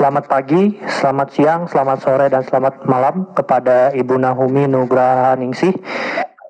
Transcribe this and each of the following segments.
Selamat pagi, selamat siang, selamat sore, dan selamat malam kepada Ibu Nahumi Nugrahaningsih.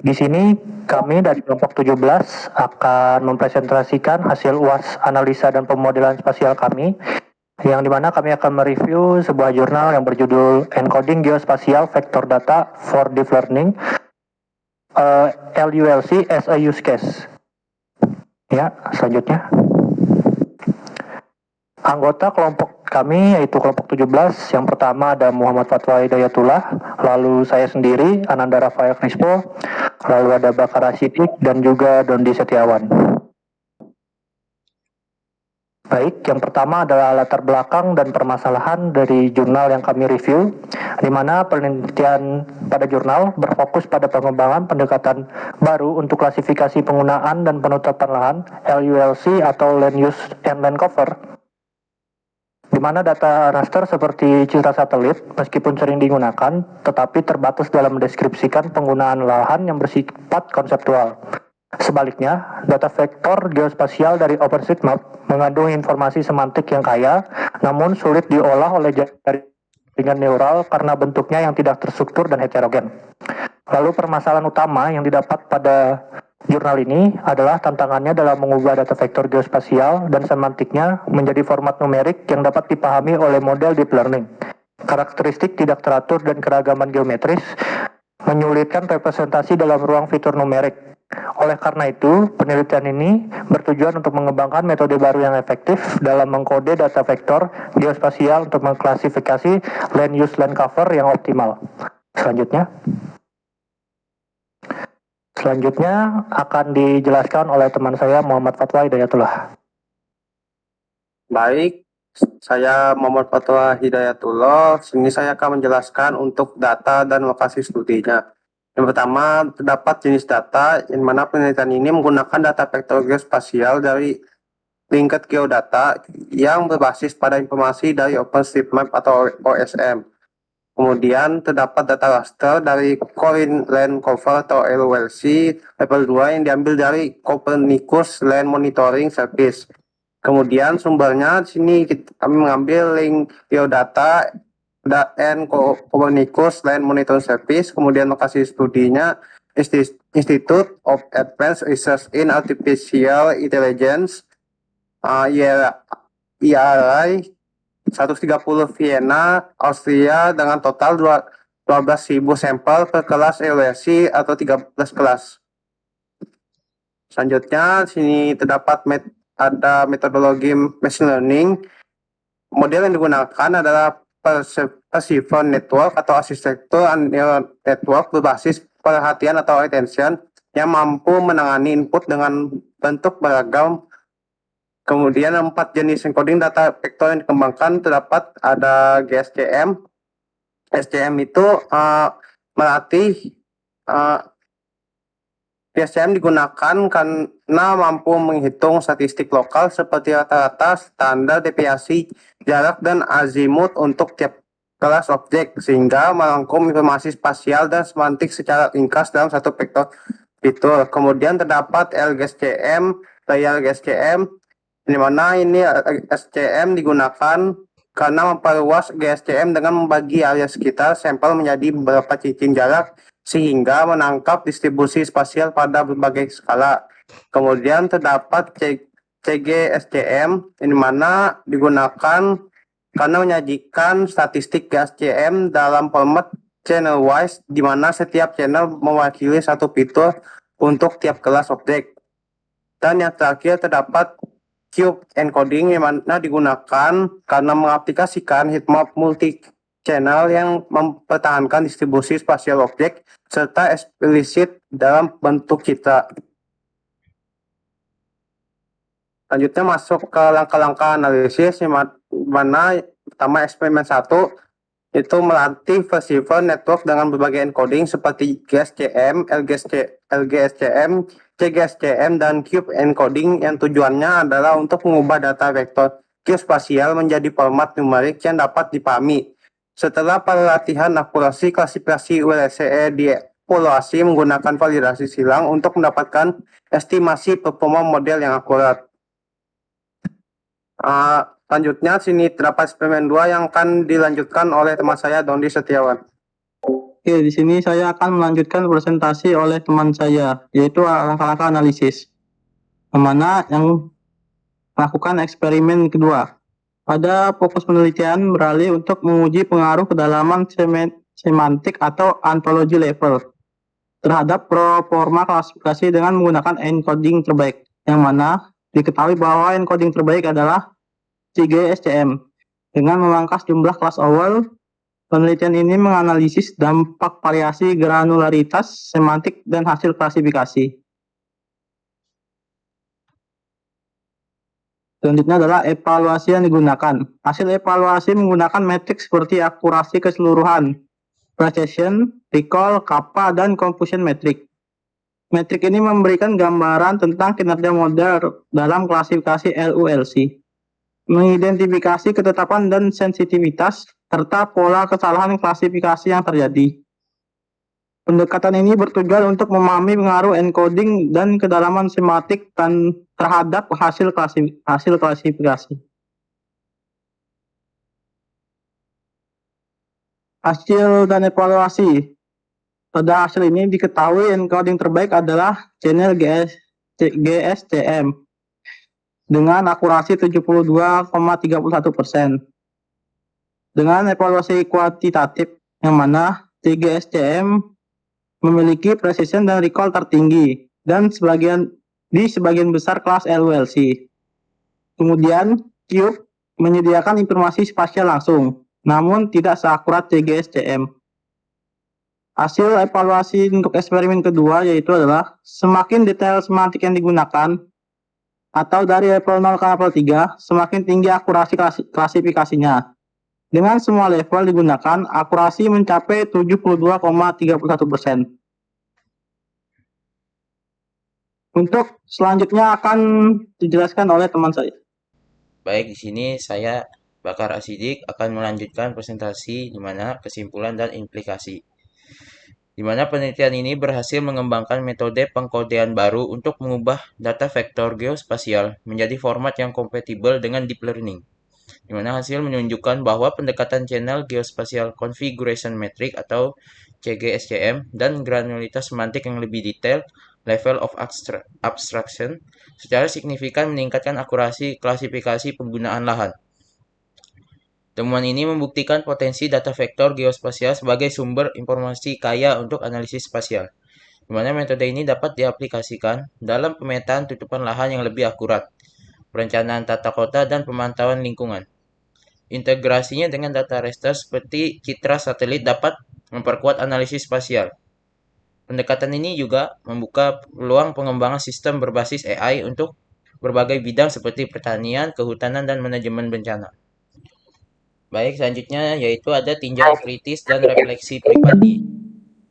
Di sini kami dari kelompok 17 akan mempresentasikan hasil UAS analisa dan pemodelan spasial kami, yang dimana kami akan mereview sebuah jurnal yang berjudul Encoding Geospatial Vector Data for Deep Learning, LULC as a Use Case. Ya, selanjutnya. Anggota kelompok kami yaitu kelompok 17, yang pertama ada Muhammad Fatwa Hidayatullah, lalu saya sendiri, Ananda Rafael Krispo, lalu ada Bakar Asidik, dan juga Dondi Setiawan. Baik, yang pertama adalah latar belakang dan permasalahan dari jurnal yang kami review, di mana penelitian pada jurnal berfokus pada pengembangan pendekatan baru untuk klasifikasi penggunaan dan penutupan lahan LULC atau Land Use and Land Cover, di mana data raster seperti citra satelit meskipun sering digunakan, tetapi terbatas dalam mendeskripsikan penggunaan lahan yang bersifat konseptual. Sebaliknya, data vektor geospasial dari OpenStreetMap mengandung informasi semantik yang kaya, namun sulit diolah oleh jaringan neural karena bentuknya yang tidak terstruktur dan heterogen. Lalu permasalahan utama yang didapat pada jurnal ini adalah tantangannya dalam mengubah data vektor geospasial dan semantiknya menjadi format numerik yang dapat dipahami oleh model deep learning. Karakteristik tidak teratur dan keragaman geometris menyulitkan representasi dalam ruang fitur numerik. Oleh karena itu, penelitian ini bertujuan untuk mengembangkan metode baru yang efektif dalam mengkode data vektor geospasial untuk mengklasifikasi land use land cover yang optimal. Selanjutnya akan dijelaskan oleh teman saya Muhammad Fatwa Hidayatullah. Baik, saya Muhammad Fatwa Hidayatullah. Sini saya akan menjelaskan untuk data dan lokasi studinya. Yang pertama, terdapat jenis data yang mana penelitian ini menggunakan data vektor geospasial dari Linked Geodata yang berbasis pada informasi dari OpenStreetMap atau OSM. Kemudian terdapat data raster dari Corin Land Cover atau LULC level 2 yang diambil dari Copernicus Land Monitoring Service. Kemudian sumbernya di sini kami mengambil link geodata dan Copernicus Land Monitoring Service. Kemudian lokasi studinya Institute of Advanced Research in Artificial Intelligence, IRI 130 Vienna, Austria dengan total 12.000 sampel per kelas LULC atau 13 kelas. Selanjutnya sini terdapat ada metodologi machine learning. Model yang digunakan adalah Perception Network atau arsitektur neural network berbasis perhatian atau attention yang mampu menangani input dengan bentuk beragam. Kemudian 4 jenis encoding data vektor yang dikembangkan terdapat ada GSCM. SCM itu melatih GSCM digunakan karena mampu menghitung statistik lokal seperti rata-rata, standar deviasi, jarak, dan azimut untuk tiap kelas objek, sehingga merangkum informasi spasial dan semantik secara ringkas dalam satu vektor fitur. Kemudian terdapat LGSCM, layar GSCM, di mana ini SCM digunakan karena memperluas GSCM dengan membagi area sekitar sampel menjadi beberapa cicing jarak sehingga menangkap distribusi spasial pada berbagai skala. Kemudian terdapat CGSCM, di mana digunakan karena menyajikan statistik GSCM dalam format channel wise, di mana setiap channel mewakili satu fitur untuk tiap kelas objek. Dan yang terakhir terdapat Cube encoding yang mana digunakan karena mengaplikasikan heatmap multi-channel yang mempertahankan distribusi spasial objek serta eksplisit dalam bentuk citra. Selanjutnya masuk ke langkah-langkah analisis yang mana pertama eksperimen 1 itu melatih perception network dengan berbagai encoding seperti GSCM, LGSCM, CGSCM, dan Cube encoding yang tujuannya adalah untuk mengubah data vektor geospasial menjadi format numerik yang dapat dipahami. Setelah pelatihan akurasi klasifikasi WLCE dievaluasi menggunakan validasi silang untuk mendapatkan estimasi performa model yang akurat. Selanjutnya, sini terdapat eksperimen 2 yang akan dilanjutkan oleh teman saya, Dondi Setiawan. Oke, di sini saya akan melanjutkan presentasi oleh teman saya, yaitu langkah-langkah analisis. Yang melakukan eksperimen kedua. Pada fokus penelitian beralih untuk menguji pengaruh kedalaman semantik atau ontology level terhadap proforma klasifikasi dengan menggunakan encoding terbaik, yang mana diketahui bahwa encoding terbaik adalah CGSCM. Dengan memangkas jumlah kelas awal, penelitian ini menganalisis dampak variasi granularitas semantik dan hasil klasifikasi. Selanjutnya adalah evaluasi yang digunakan. Hasil evaluasi menggunakan metrik seperti akurasi keseluruhan, precision, recall, kappa, dan confusion metric. Metrik ini memberikan gambaran tentang kinerja model dalam klasifikasi LULC, mengidentifikasi ketetapan dan sensitivitas, serta pola kesalahan klasifikasi yang terjadi. Pendekatan ini bertujuan untuk memahami pengaruh encoding dan kedalaman semantik terhadap hasil klasifikasi. Hasil dan evaluasi. Pada hasil ini diketahui encoding terbaik adalah channel GSCM dengan akurasi 72,31%. Dengan evaluasi kuantitatif, yang mana GSCM memiliki precision dan recall tertinggi dan di sebagian besar kelas LULC. Kemudian, Cube menyediakan informasi spasial langsung, namun tidak seakurat CGSCM. Hasil evaluasi untuk eksperimen kedua yaitu adalah semakin detail semantik yang digunakan, atau dari level 0 ke level 3, semakin tinggi akurasi klasifikasinya. Dengan semua level digunakan, akurasi mencapai 72,31%. Untuk selanjutnya akan dijelaskan oleh teman saya. Baik, di sini saya Bakar Asidik akan melanjutkan presentasi di mana kesimpulan dan implikasi. Di mana penelitian ini berhasil mengembangkan metode pengkodean baru untuk mengubah data vektor geospasial menjadi format yang kompatibel dengan deep learning. Di mana hasil menunjukkan bahwa pendekatan channel geospatial configuration metric atau CGSCM dan granularitas semantik yang lebih detail, level of abstraction, secara signifikan meningkatkan akurasi klasifikasi penggunaan lahan. Temuan ini membuktikan potensi data vektor geospasial sebagai sumber informasi kaya untuk analisis spasial, di mana metode ini dapat diaplikasikan dalam pemetaan tutupan lahan yang lebih akurat, perencanaan tata kota, dan pemantauan lingkungan. Integrasinya dengan data raster seperti citra satelit dapat memperkuat analisis spasial. Pendekatan ini juga membuka peluang pengembangan sistem berbasis AI untuk berbagai bidang seperti pertanian, kehutanan, dan manajemen bencana. Baik, selanjutnya yaitu ada tinjau kritis dan refleksi pribadi.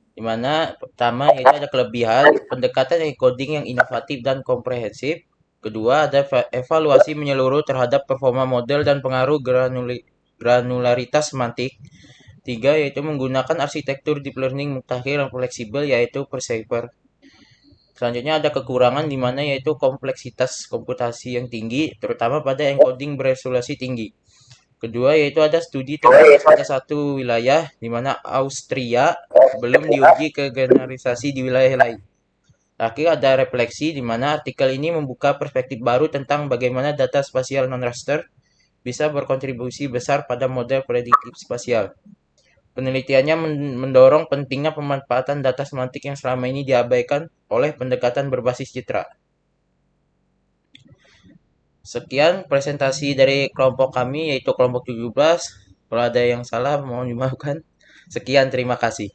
Di mana pertama yaitu ada kelebihan pendekatan encoding yang inovatif dan komprehensif. Kedua, ada evaluasi menyeluruh terhadap performa model dan pengaruh granularitas semantik. Tiga, yaitu menggunakan arsitektur deep learning mutakhir yang fleksibel, yaitu Perceptor. Selanjutnya ada kekurangan di mana yaitu kompleksitas komputasi yang tinggi, terutama pada encoding beresolusi tinggi. Kedua, yaitu ada studi terbatas pada satu wilayah, di mana Austria belum diuji ke generalisasi di wilayah lain. Terakhir ada refleksi, di mana artikel ini membuka perspektif baru tentang bagaimana data spasial non-raster bisa berkontribusi besar pada model prediktif spasial. Penelitiannya mendorong pentingnya pemanfaatan data semantik yang selama ini diabaikan oleh pendekatan berbasis citra. Sekian presentasi dari kelompok kami, yaitu kelompok 17. Kalau ada yang salah, mohon dimaafkan. Sekian, terima kasih.